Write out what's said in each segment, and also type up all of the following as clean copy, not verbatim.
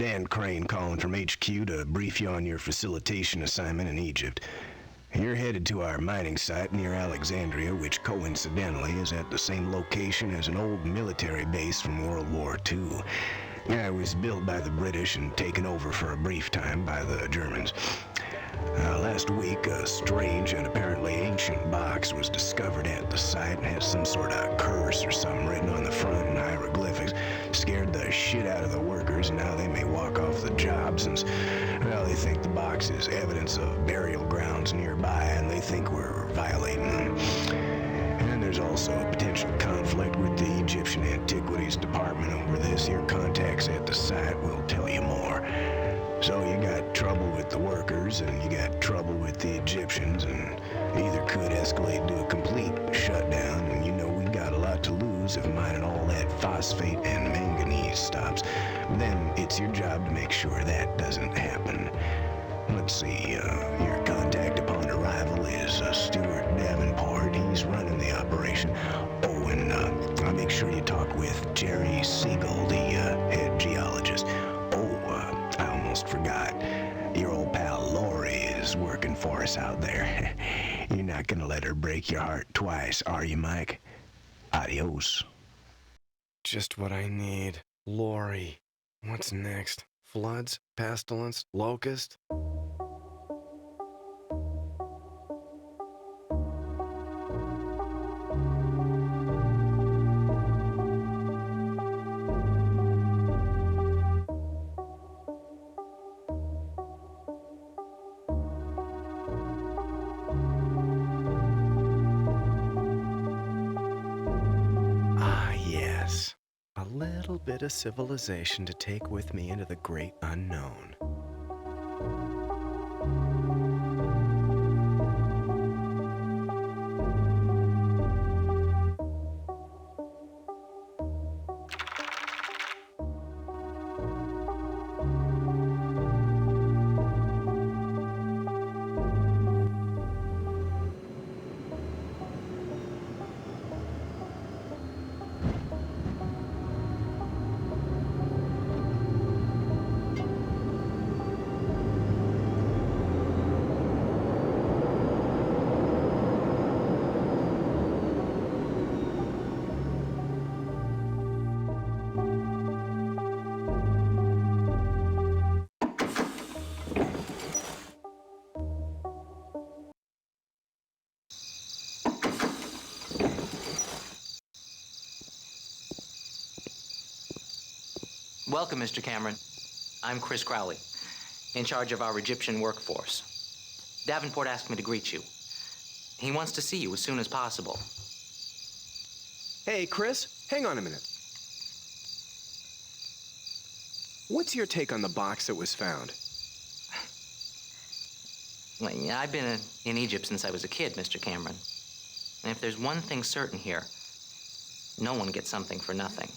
Dan Crane calling from HQ to brief you on your facilitation assignment in Egypt. You're headed to our mining site near Alexandria, which coincidentally is at the same location as an old military base from World War II. It was built by the British and taken over for a brief time by the Germans. Last week, a strange and apparently ancient box was discovered at the site and has some sort of curse or something written on the front in hieroglyphics. Scared the shit out of the workers, and now they may walk off the job since, well, they think the box is evidence of burial grounds nearby, and they think we're violating them. And there's also a potential conflict with the Egyptian Antiquities Department over this. Your contacts at the site will tell you more. So you got trouble with the workers, and you got trouble with the Egyptians, and either could escalate to a complete shutdown, and you know we got a lot to lose if mining all that phosphate and manganese stops. Then it's your job to make sure that doesn't happen. Let's see, your contact upon arrival is Stuart Davenport. He's running the operation. Oh, and I'll make sure you talk with Jerry Siegel, the head geologist. I almost forgot. Your old pal Lori is working for us out there. You're not gonna let her break your heart twice, are you, Mike? Adios. Just what I need. Lori. What's next? Floods? Pestilence? Locust? A little bit of civilization to take with me into the great unknown. Welcome, Mr. Cameron. I'm Chris Crowley, in charge of our Egyptian workforce. Davenport asked me to greet you. He wants to see you as soon as possible. Hey, Chris, hang on a minute. What's your take on the box that was found? Well, yeah, I've been in Egypt since I was a kid, Mr. Cameron. And if there's one thing certain here, no one gets something for nothing.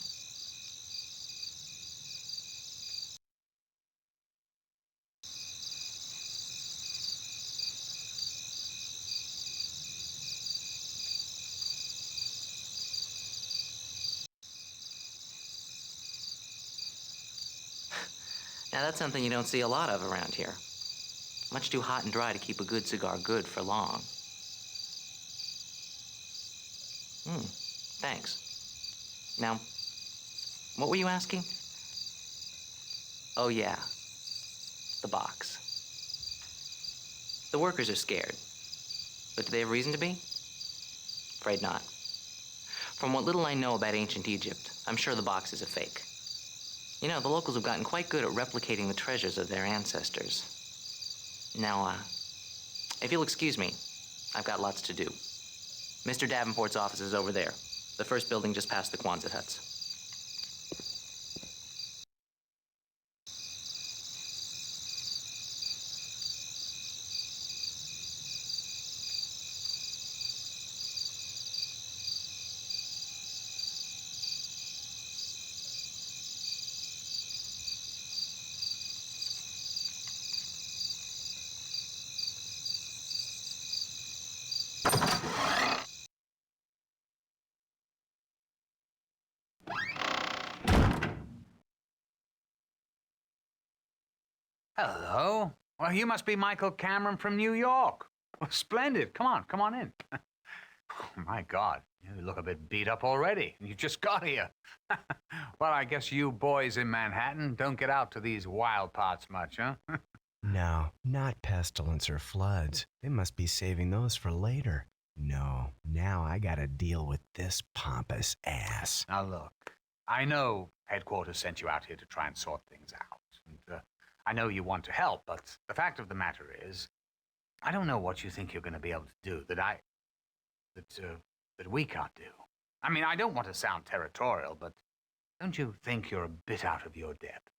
Now, that's something you don't see a lot of around here. Much too hot and dry to keep a good cigar good for long. Thanks. Now, what were you asking? Oh, yeah. The box. The workers are scared. But do they have reason to be? Afraid not. From what little I know about ancient Egypt, I'm sure the box is a fake. You know, the locals have gotten quite good at replicating the treasures of their ancestors. Now, if you'll excuse me, I've got lots to do. Mr. Davenport's office is over there, the first building just past the Quonset huts. Hello. Well, you must be Michael Cameron from New York. Well, splendid. Come on in. Oh, my God, you look a bit beat up already. You just got here. Well, I guess you boys in Manhattan don't get out to these wild parts much, huh? No, not pestilence or floods. They must be saving those for later. No, now I gotta deal with this pompous ass. Now, look, I know headquarters sent you out here to try and sort things out. And I know you want to help, but the fact of the matter is, I don't know what you think you're going to be able to do that we can't do. I mean, I don't want to sound territorial, but don't you think you're a bit out of your depth?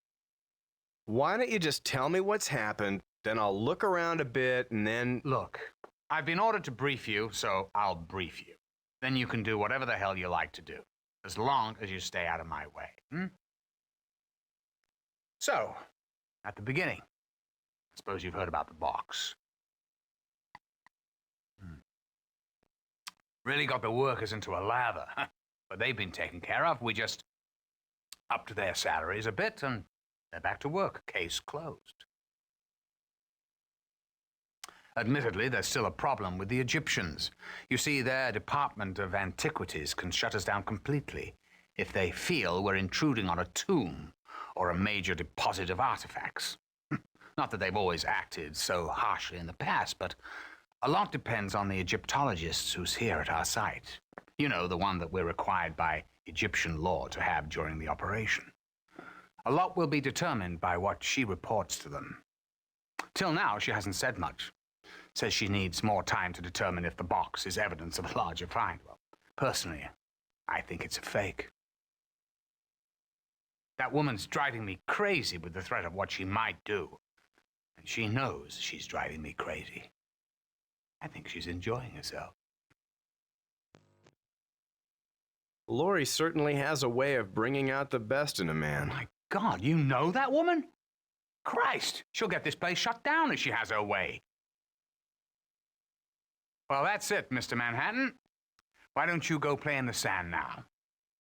Why don't you just tell me what's happened, then I'll look around a bit and then... Look, I've been ordered to brief you, so I'll brief you. Then you can do whatever the hell you like to do, as long as you stay out of my way. So, at the beginning, I suppose you've heard about the box. Really got the workers into a lather, but they've been taken care of. We just upped their salaries a bit, and they're back to work. Case closed. Admittedly, there's still a problem with the Egyptians. You see, their Department of Antiquities can shut us down completely if they feel we're intruding on a tomb or a major deposit of artifacts. Not that they've always acted so harshly in the past, but a lot depends on the Egyptologists who's here at our site. You know, the one that we're required by Egyptian law to have during the operation. A lot will be determined by what she reports to them. Till now, she hasn't said much. Says she needs more time to determine if the box is evidence of a larger find. Well, personally, I think it's a fake. That woman's driving me crazy with the threat of what she might do. And she knows she's driving me crazy. I think she's enjoying herself. Lori certainly has a way of bringing out the best in a man. My God, you know that woman? Christ, she'll get this place shut down if she has her way. Well, that's it, Mr. Manhattan. Why don't you go play in the sand now?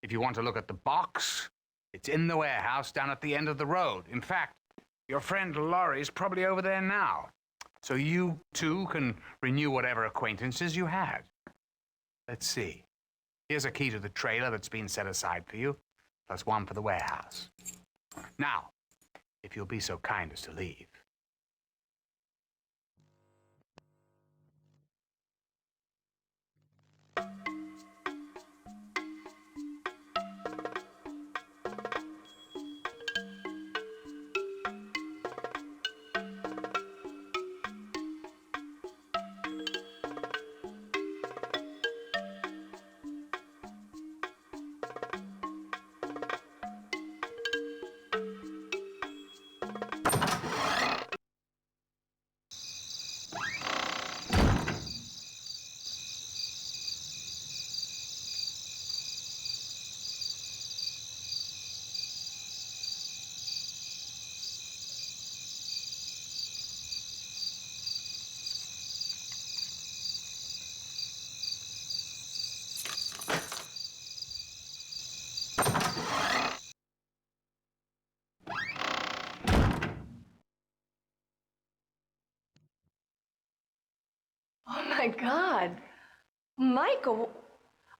If you want to look at the box, it's in the warehouse down at the end of the road. In fact, your friend Laurie's probably over there now. So you two can renew whatever acquaintances you had. Let's see. Here's a key to the trailer that's been set aside for you, plus one for the warehouse. Now, if you'll be so kind as to leave. Oh my God. Michael,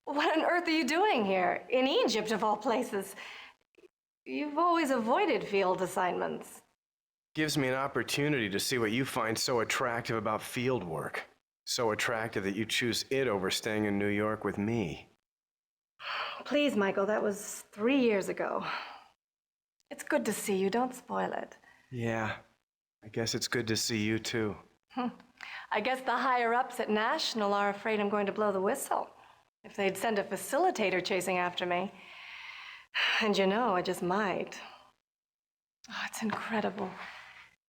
what on earth are you doing here? In Egypt, of all places. You've always avoided field assignments. Gives me an opportunity to see what you find so attractive about field work. So attractive that you choose it over staying in New York with me. Please, Michael, that was 3 years ago. It's good to see you. Don't spoil it. Yeah, I guess it's good to see you too. I guess the higher-ups at National are afraid I'm going to blow the whistle. If they'd send a facilitator chasing after me. And you know, I just might. Oh, it's incredible.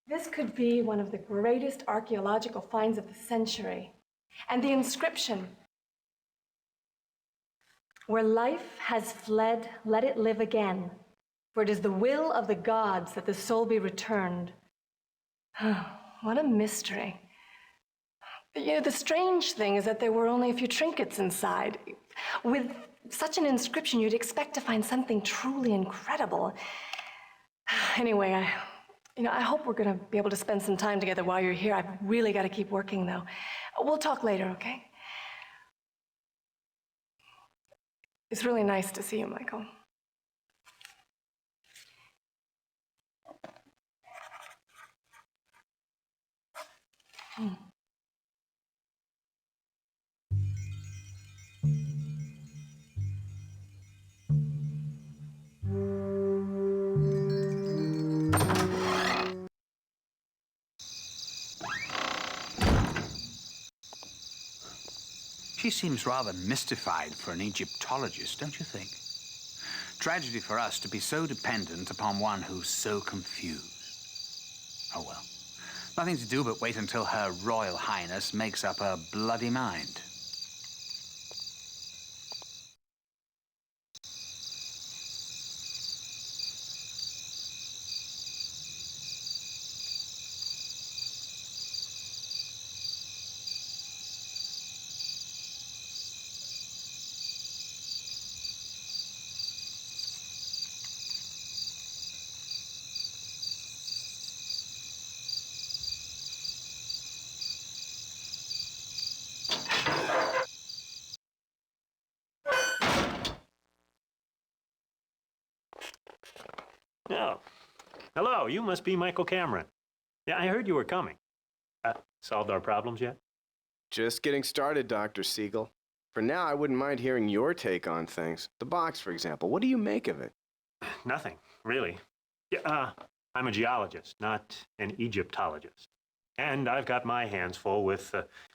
This could be one of the greatest archaeological finds of the century. And the inscription, "Where life has fled, let it live again. For it is the will of the gods that the soul be returned." What a mystery. But, you know, the strange thing is that there were only a few trinkets inside. With such an inscription, you'd expect to find something truly incredible. Anyway, I hope we're going to be able to spend some time together while you're here. I've really got to keep working, though. We'll talk later, okay? It's really nice to see you, Michael. She seems rather mystified for an Egyptologist, don't you think? Tragedy for us to be so dependent upon one who's so confused. Oh well. Nothing to do but wait until Her Royal Highness makes up her bloody mind. Oh. Hello, you must be Michael Cameron. Yeah, I heard you were coming. Solved our problems yet? Just getting started, Dr. Siegel. For now, I wouldn't mind hearing your take on things. The box, for example. What do you make of it? Nothing, really. Yeah, I'm a geologist, not an Egyptologist. And I've got my hands full with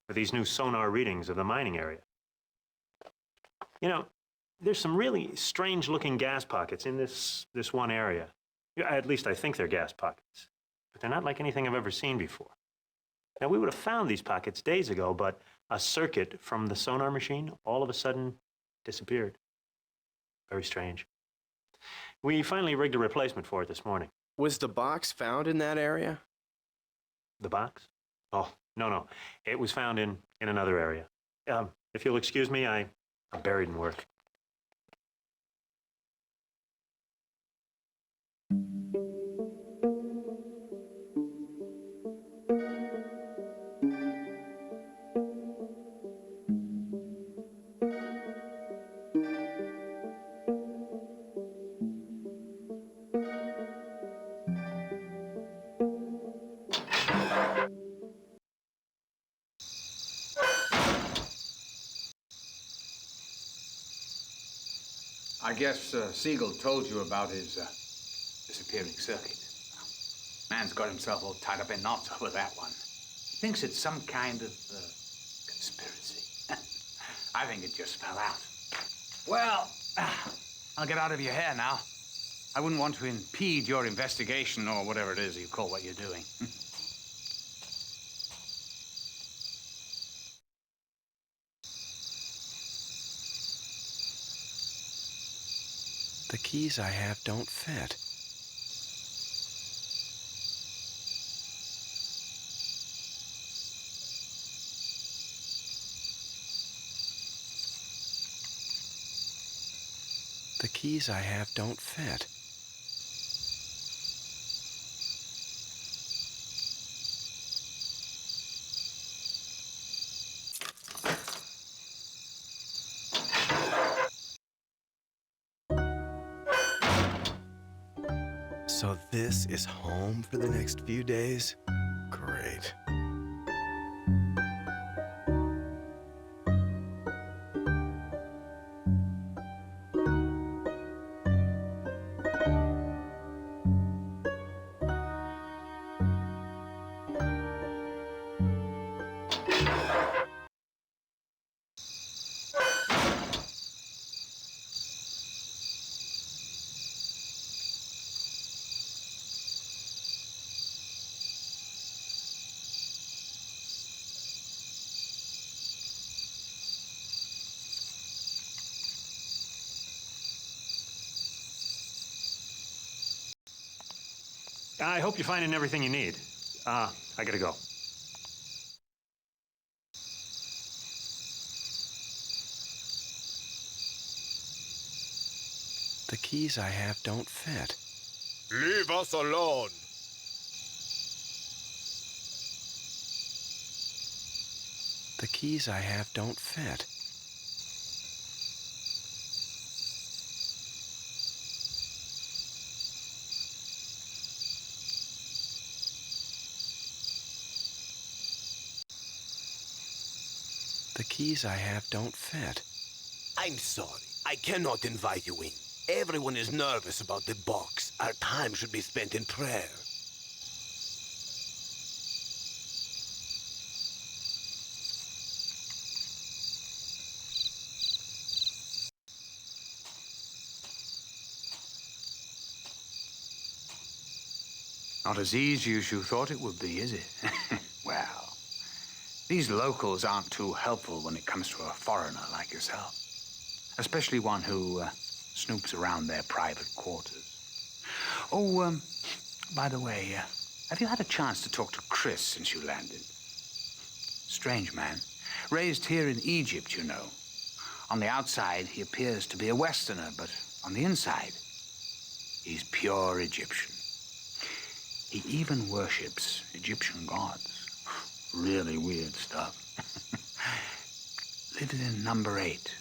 these new sonar readings of the mining area. There's some really strange-looking gas pockets in this one area. Yeah, at least I think they're gas pockets. But they're not like anything I've ever seen before. Now, we would have found these pockets days ago, but a circuit from the sonar machine all of a sudden disappeared. Very strange. We finally rigged a replacement for it this morning. Was the box found in that area? The box? Oh, no. It was found in another area. If you'll excuse me, I'm buried in work. I guess Siegel told you about his disappearing circuit. Man's got himself all tied up in knots over that one. He thinks it's some kind of conspiracy. I think it just fell out. Well, I'll get out of your hair now. I wouldn't want to impede your investigation or whatever it is you call what you're doing. The keys I have don't fit. The keys I have don't fit. So this is home for the next few days? Great. I hope you're finding everything you need. I gotta go. The keys I have don't fit. Leave us alone. The keys I have don't fit. The keys I have don't fit. I'm sorry. I cannot invite you in. Everyone is nervous about the box. Our time should be spent in prayer. Not as easy as you thought it would be, is it? Well, these locals aren't too helpful when it comes to a foreigner like yourself. Especially one who snoops around their private quarters. Oh, by the way, have you had a chance to talk to Chris since you landed? Strange man. Raised here in Egypt, you know. On the outside, he appears to be a Westerner, but on the inside, he's pure Egyptian. He even worships Egyptian gods. Really weird stuff. Lives in number 8.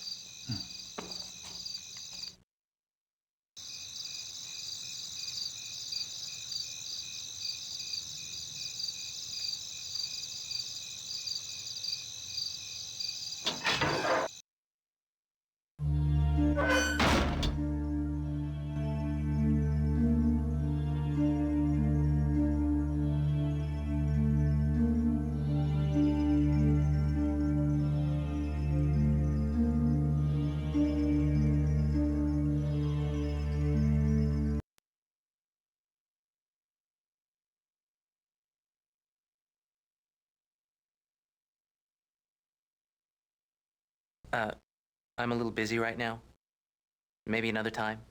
I'm a little busy right now. Maybe another time.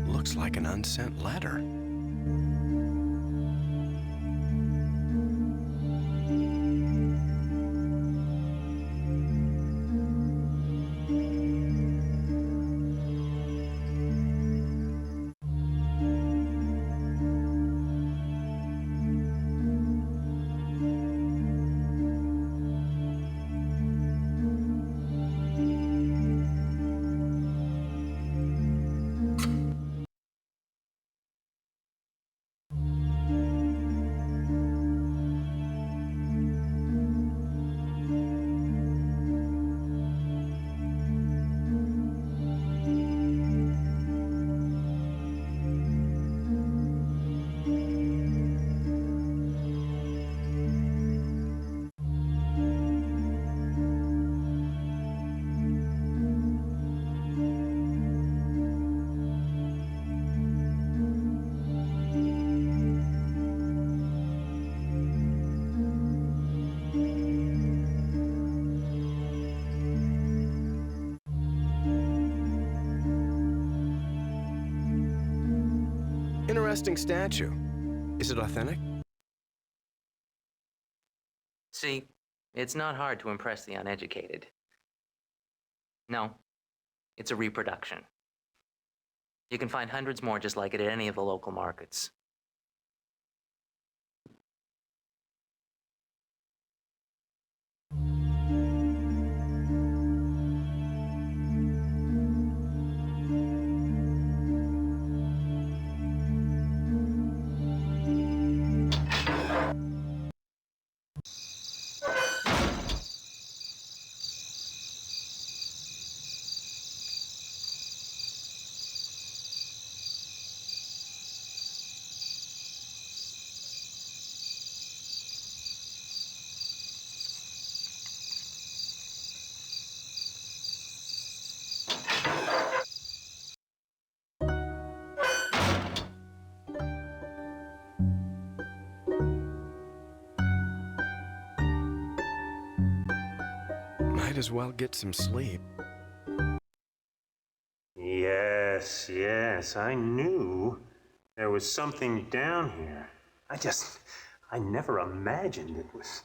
Looks like an unsent letter. Interesting statue. Is it authentic? See, it's not hard to impress the uneducated. No, it's a reproduction. You can find hundreds more just like it at any of the local markets. Might as well get some sleep. Yes, I knew there was something down here. I never imagined it was.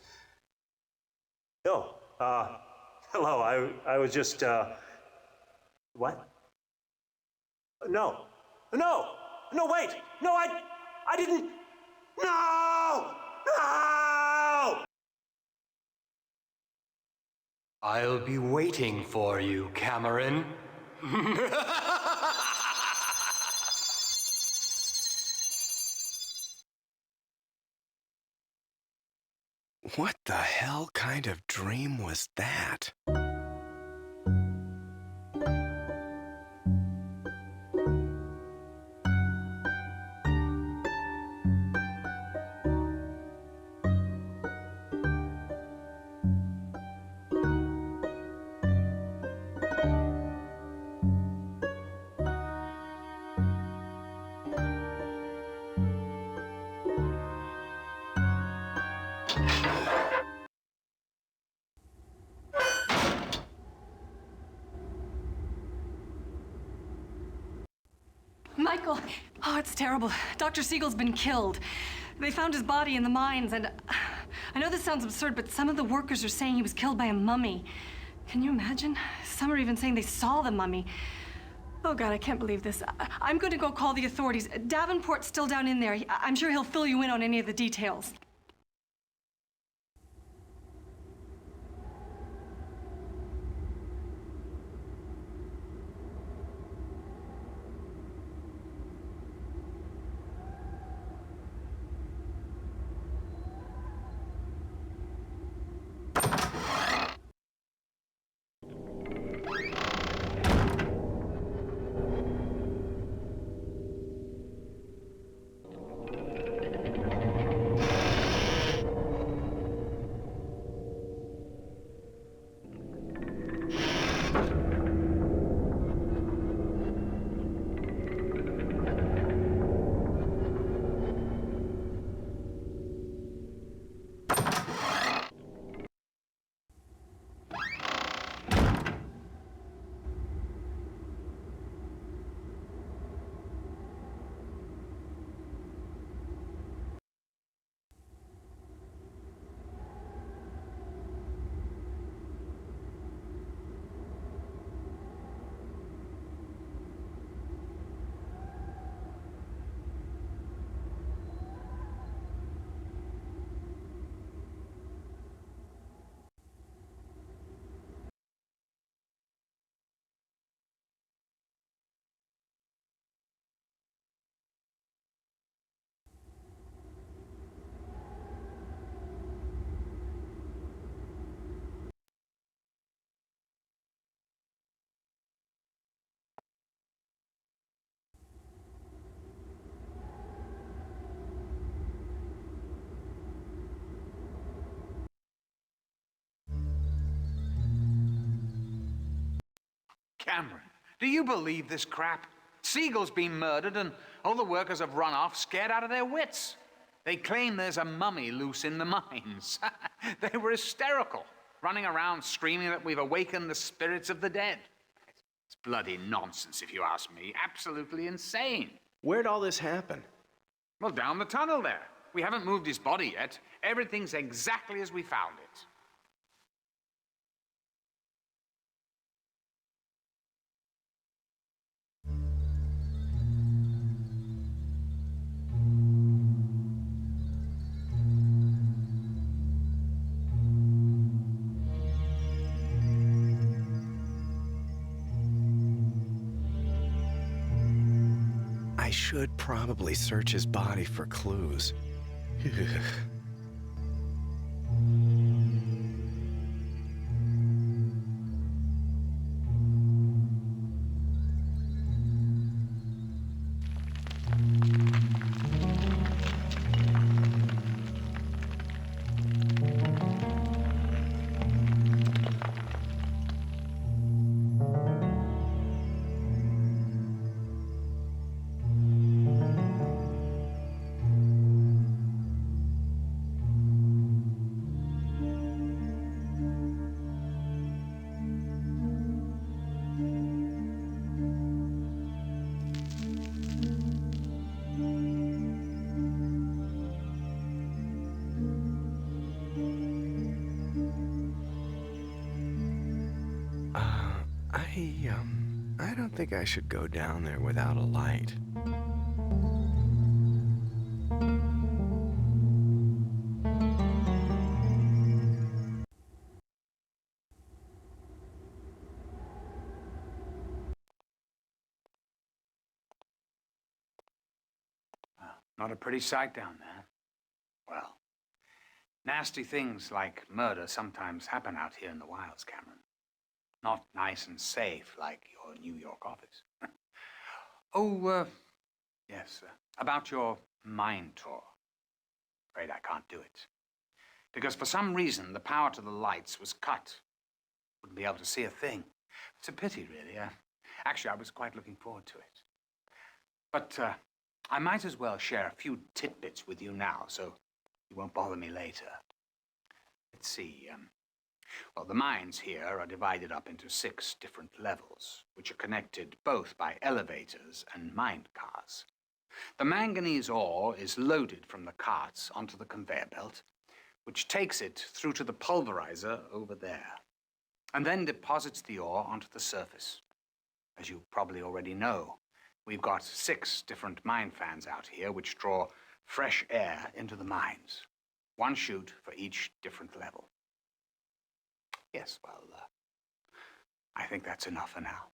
Oh, hello, I was just, what? No, wait, no, I didn't, no! I'll be waiting for you, Cameron. What the hell kind of dream was that? Michael! Oh, it's terrible. Dr. Siegel's been killed. They found his body in the mines, and I know this sounds absurd, but some of the workers are saying he was killed by a mummy. Can you imagine? Some are even saying they saw the mummy. Oh, God, I can't believe this. I'm going to go call the authorities. Davenport's still down in there. I'm sure he'll fill you in on any of the details. Cameron, do you believe this crap? Siegel's been murdered and all the workers have run off scared out of their wits. They claim there's a mummy loose in the mines. They were hysterical, running around screaming that we've awakened the spirits of the dead. It's bloody nonsense, if you ask me. Absolutely insane. Where'd all this happen? Well, down the tunnel there. We haven't moved his body yet. Everything's exactly as we found it. I should probably search his body for clues. I don't think I should go down there without a light. Not a pretty sight down there. Well, nasty things like murder sometimes happen out here in the wilds, Cameron. Not nice and safe like your New York office. Yes, about your mine tour. Afraid I can't do it. Because for some reason, the power to the lights was cut. Wouldn't be able to see a thing. It's a pity, really. Actually, I was quite looking forward to it. But I might as well share a few tidbits with you now, so you won't bother me later. Let's see. Well, the mines here are divided up into 6 different levels, which are connected both by elevators and mine cars. The manganese ore is loaded from the carts onto the conveyor belt, which takes it through to the pulverizer over there, and then deposits the ore onto the surface. As you probably already know, we've got 6 different mine fans out here which draw fresh air into the mines. 1 chute for each different level. Yes, well, I think that's enough for now.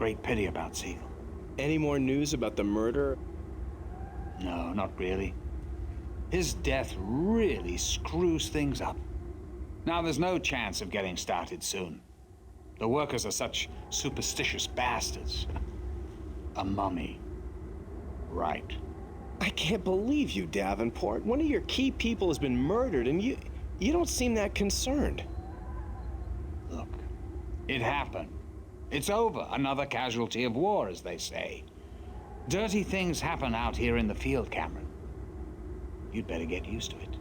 great pity about Siegel. Any more news about the murder? No, not really. His death really screws things up. Now there's no chance of getting started soon. The workers are such superstitious bastards. A mummy. Right. I can't believe you, Davenport. One of your key people has been murdered, and you don't seem that concerned. Look, it happened. It's over. Another casualty of war, as they say. Dirty things happen out here in the field, Cameron. You'd better get used to it.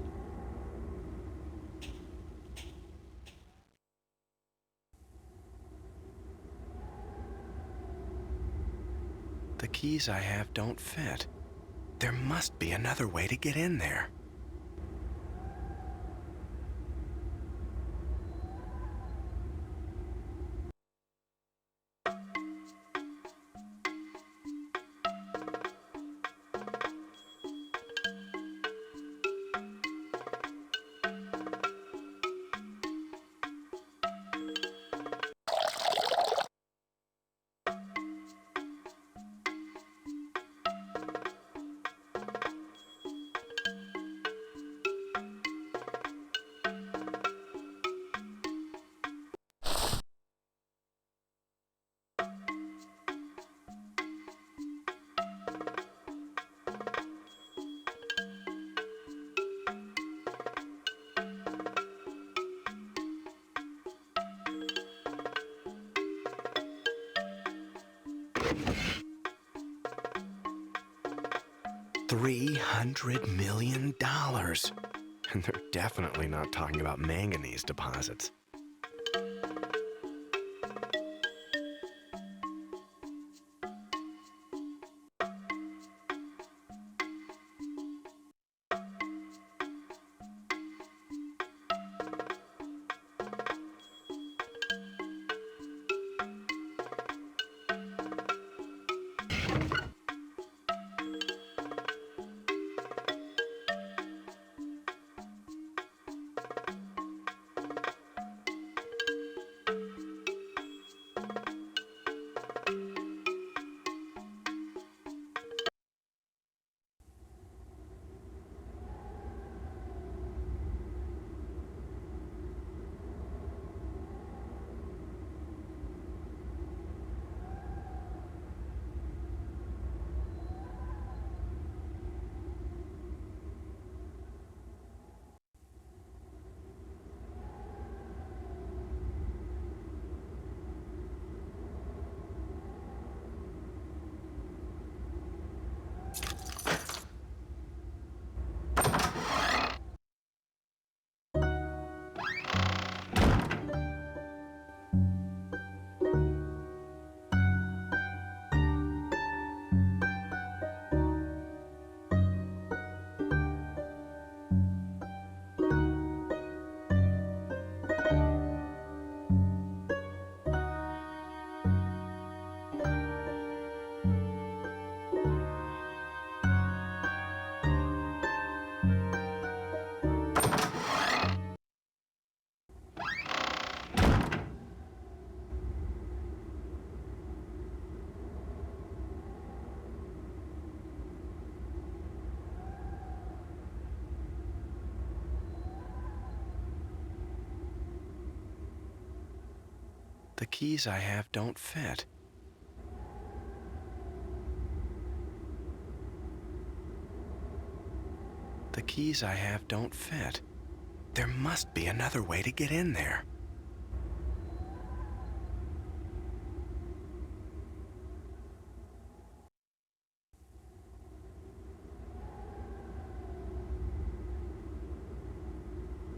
The keys I have don't fit. There must be another way to get in there. $300 million. And they're definitely not talking about manganese deposits. The keys I have don't fit. The keys I have don't fit. There must be another way to get in there.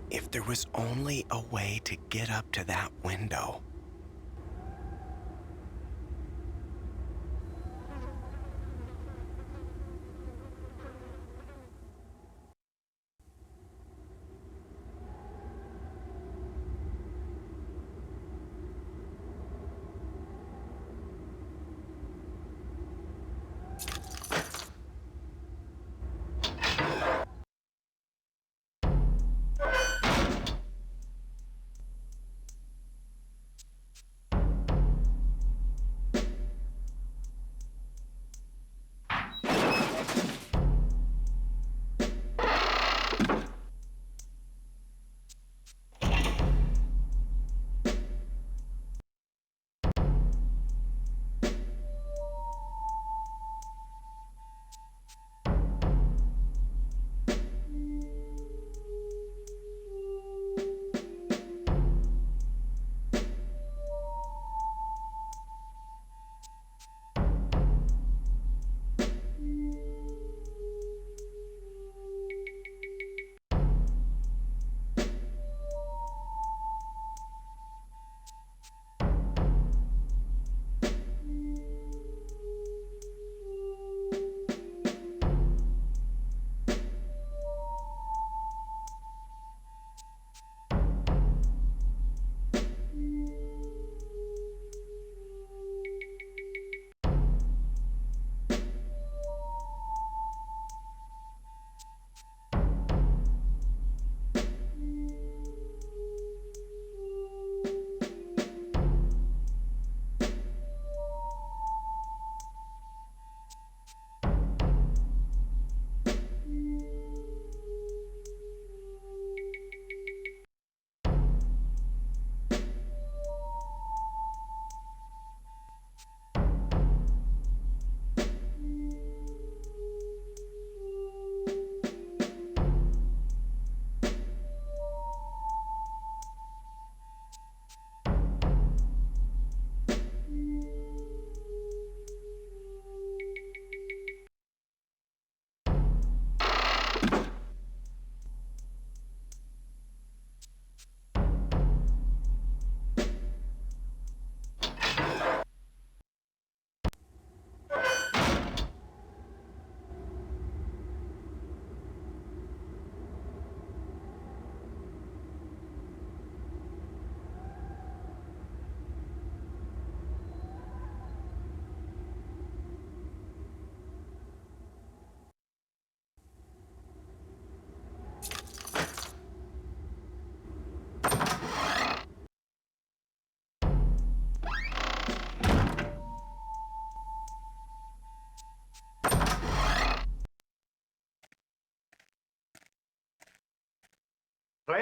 If there was only a way to get up to that window.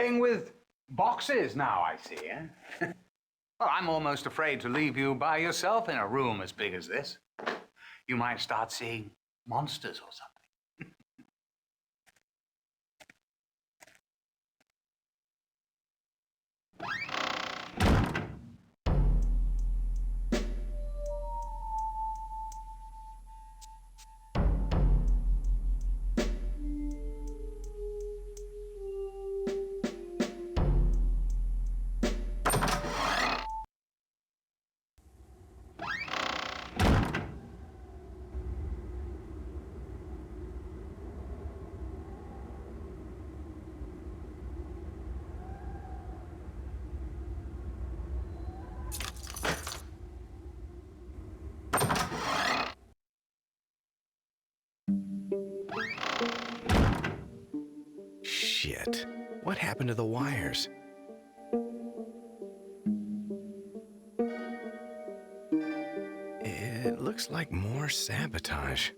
Playing with boxes now, I see, eh? Well, I'm almost afraid to leave you by yourself in a room as big as this. You might start seeing monsters or something. Shit. What happened to the wires? It looks like more sabotage.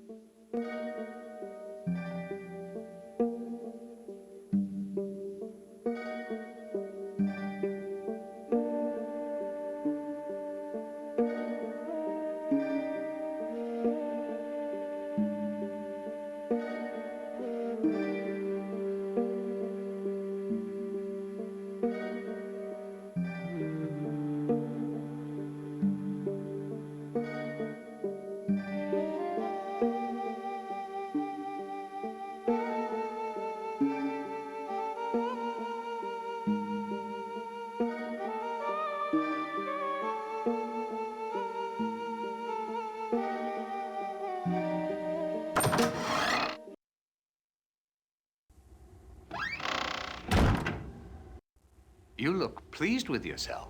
You look pleased with yourself.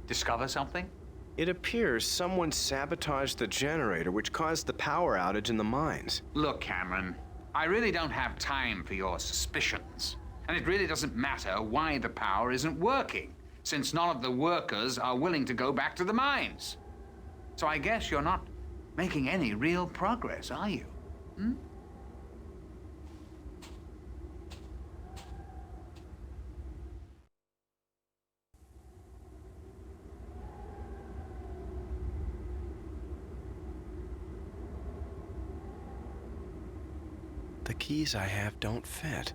Discover something? It appears someone sabotaged the generator, which caused the power outage in the mines. Look, Cameron, I really don't have time for your suspicions. And it really doesn't matter why the power isn't working, since none of the workers are willing to go back to the mines. So I guess you're not making any real progress, are you? Hmm? The keys I have don't fit.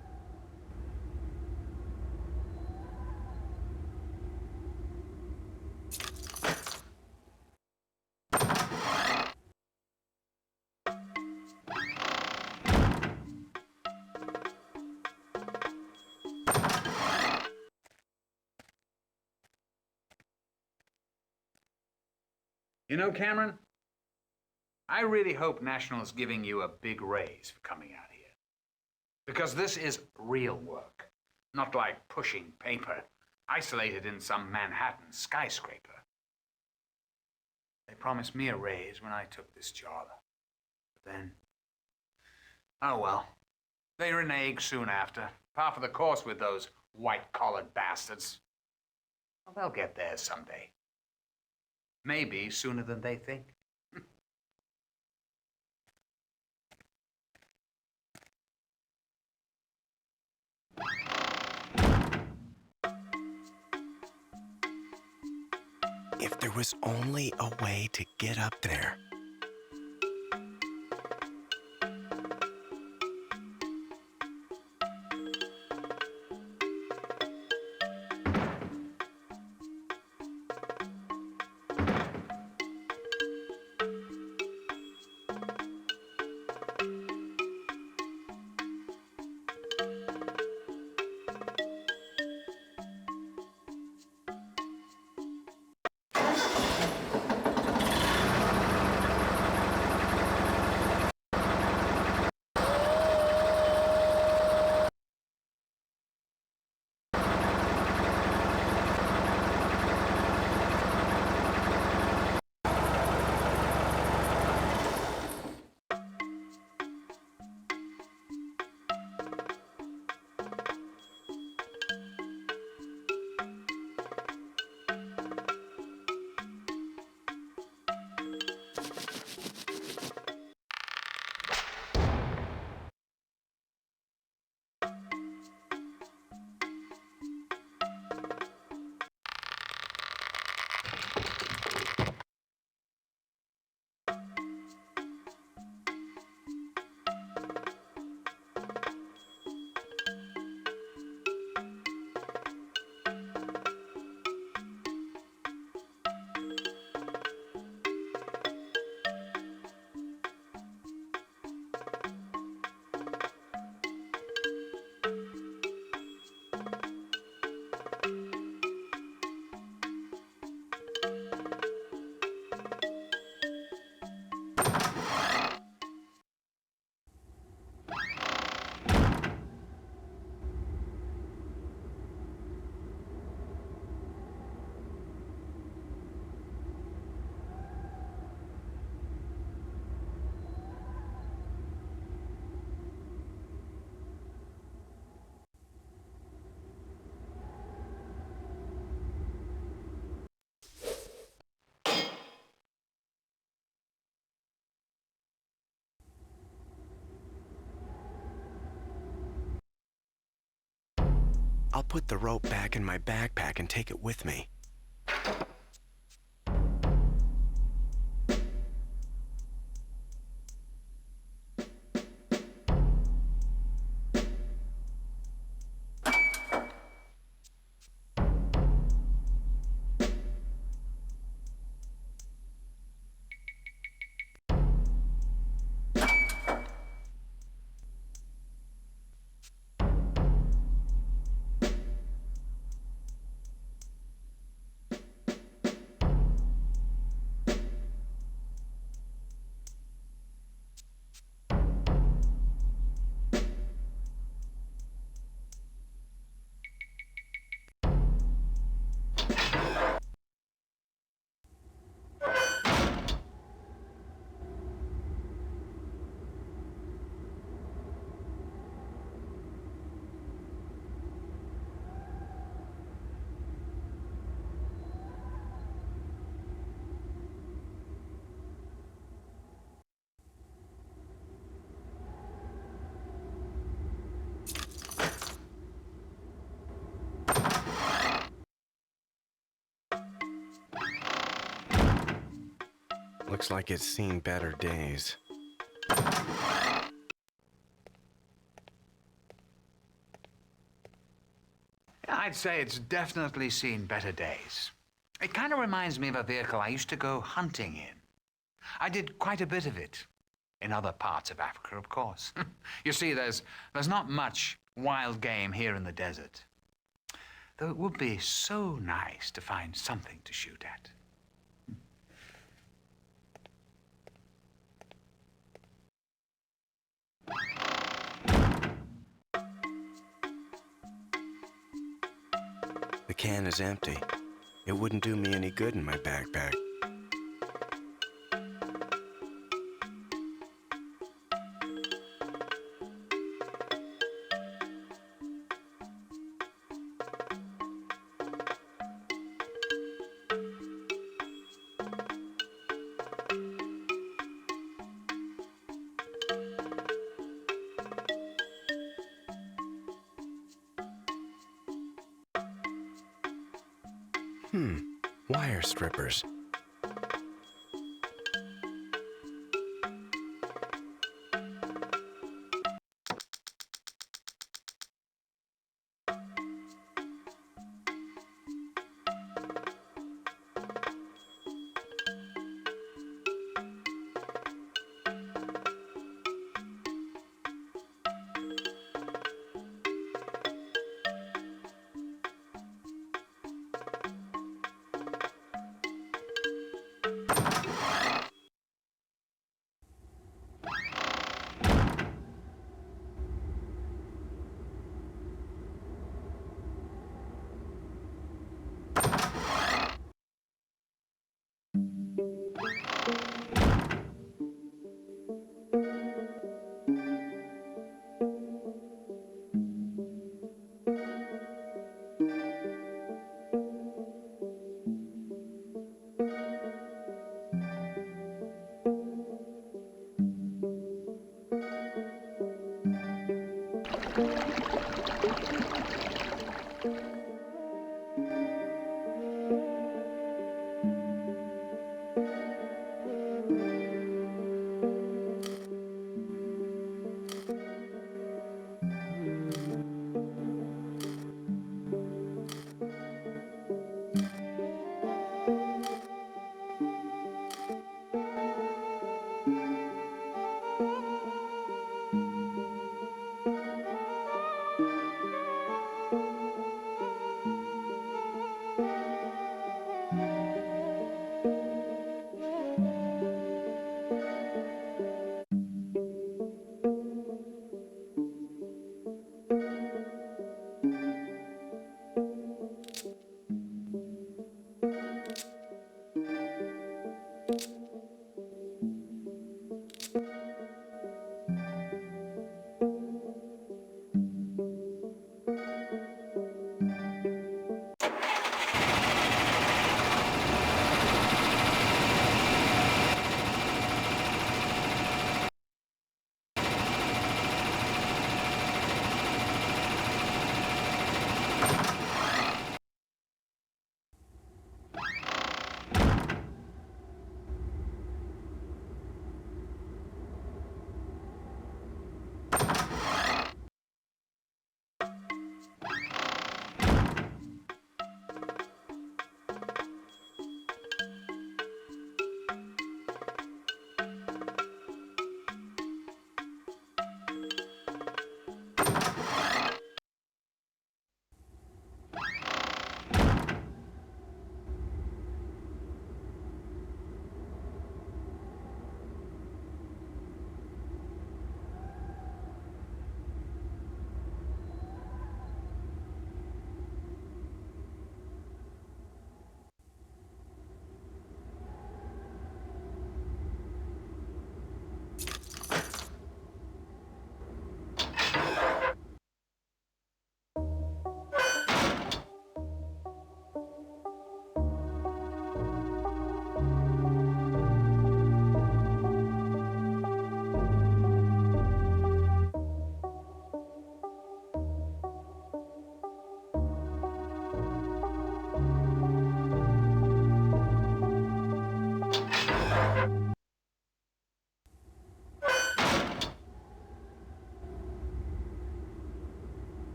You know, Cameron, I really hope National's giving you a big raise for coming out here. Because this is real work, not like pushing paper, isolated in some Manhattan skyscraper. They promised me a raise when I took this job. But then, oh well, they reneged soon after, par for the course with those white-collared bastards. Well, they'll get there someday. Maybe sooner than they think. If there was only a way to get up there. put the rope back in my backpack and take it with me. Looks like it's seen better days. I'd say it's definitely seen better days. It kind of reminds me of a vehicle I used to go hunting in. I did quite a bit of it. In other parts of Africa, of course. You see, there's not much wild game here in the desert. Though it would be so nice to find something to shoot at. The can is empty. It wouldn't do me any good in my backpack. Wire strippers.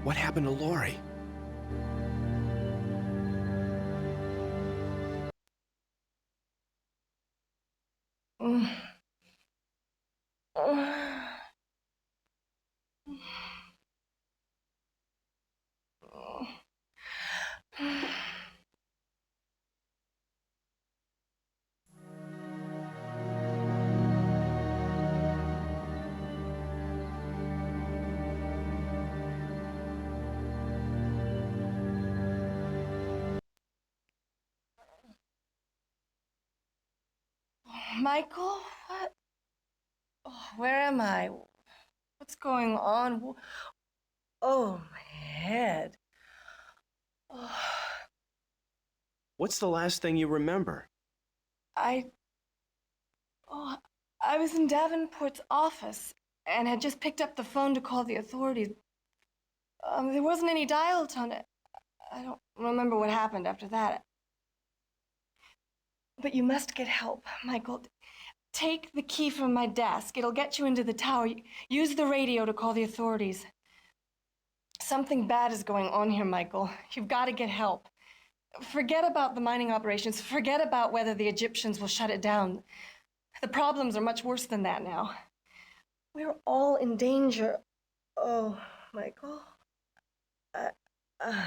What happened to Lori? Michael, what? Oh, where am I? What's going on? Oh, my head. Oh, What's the last thing you remember? I. Oh, I was in Davenport's office and had just picked up the phone to call the authorities. There wasn't any dial tone. I don't remember what happened after that. But you must get help, Michael. Take the key from my desk. It'll get you into the tower. Use the radio to call the authorities. Something bad is going on here, Michael. You've got to get help. Forget about the mining operations. Forget about whether the Egyptians will shut it down. The problems are much worse than that now. We're all in danger. Oh, Michael. Uh...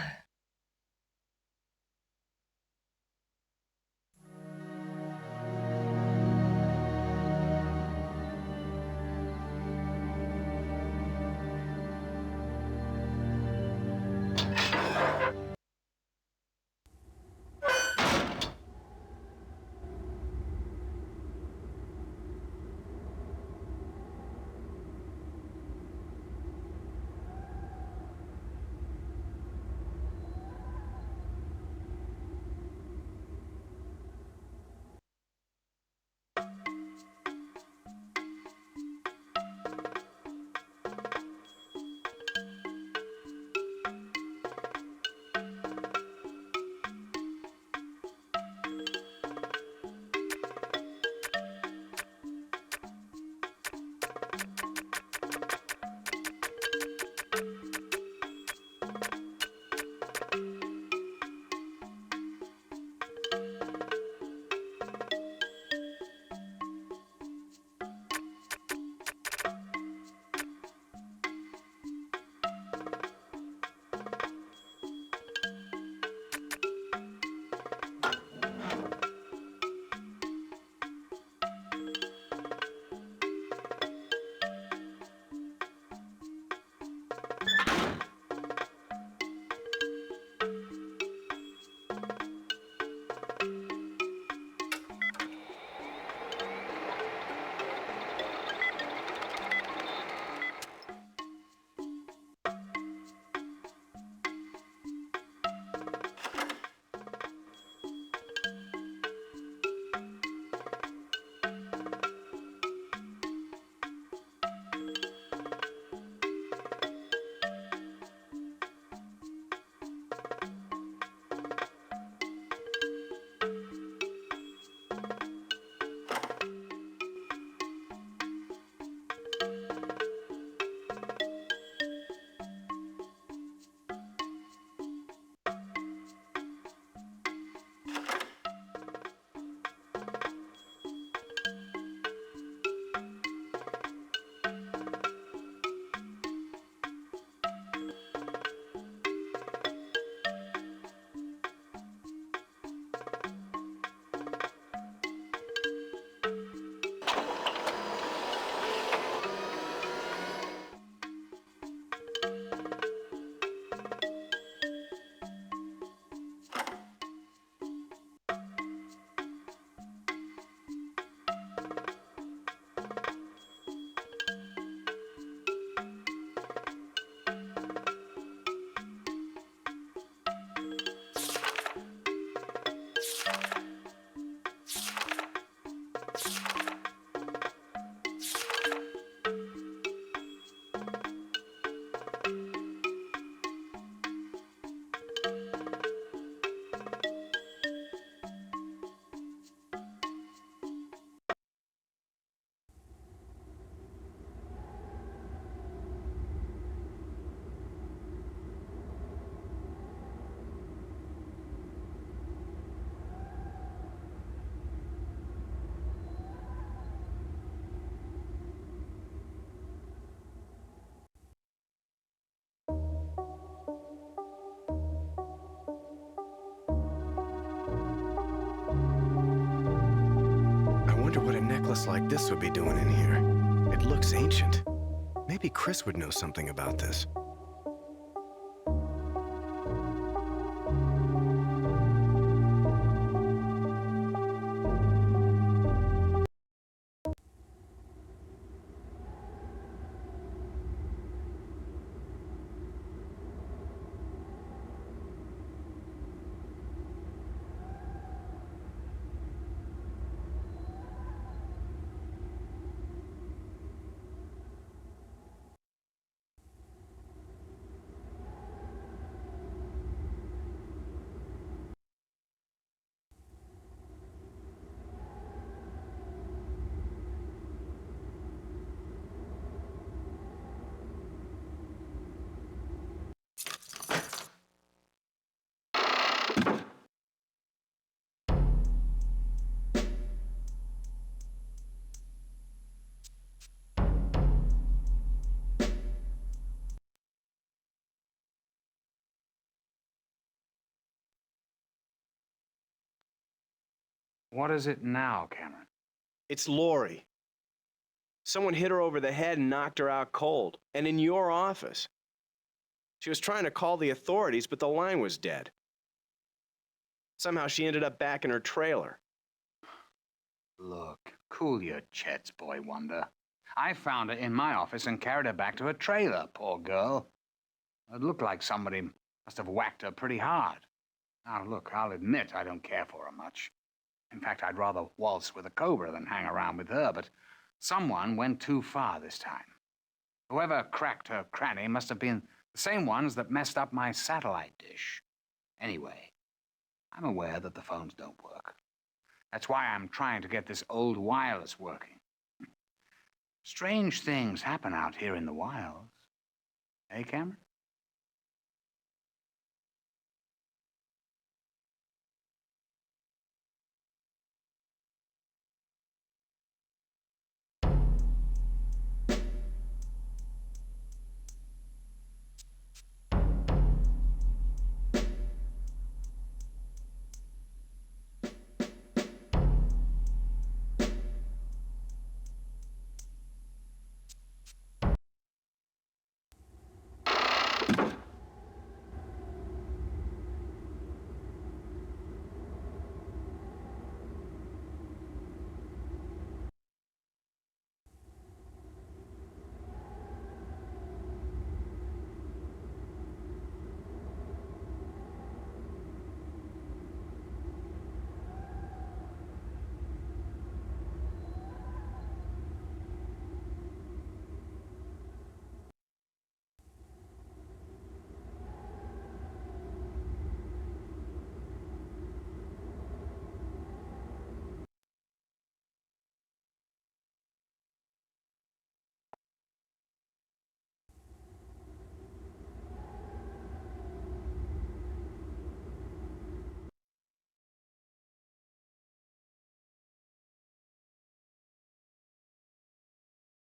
necklace like this would be doing in here? It looks ancient. Maybe Chris would know something about this. What is it now, Cameron? It's Lori. Someone hit her over the head and knocked her out cold. And in your office. She was trying to call the authorities, but the line was dead. Somehow she ended up back in her trailer. Look, cool your jets, boy wonder. I found her in my office and carried her back to her trailer, poor girl. It looked like somebody must have whacked her pretty hard. Now, look, I'll admit I don't care for her much. In fact, I'd rather waltz with a cobra than hang around with her, but someone went too far this time. Whoever cracked her cranny must have been the same ones that messed up my satellite dish. Anyway, I'm aware that the phones don't work. That's why I'm trying to get this old wireless working. Strange things happen out here in the wilds. Eh, Cameron?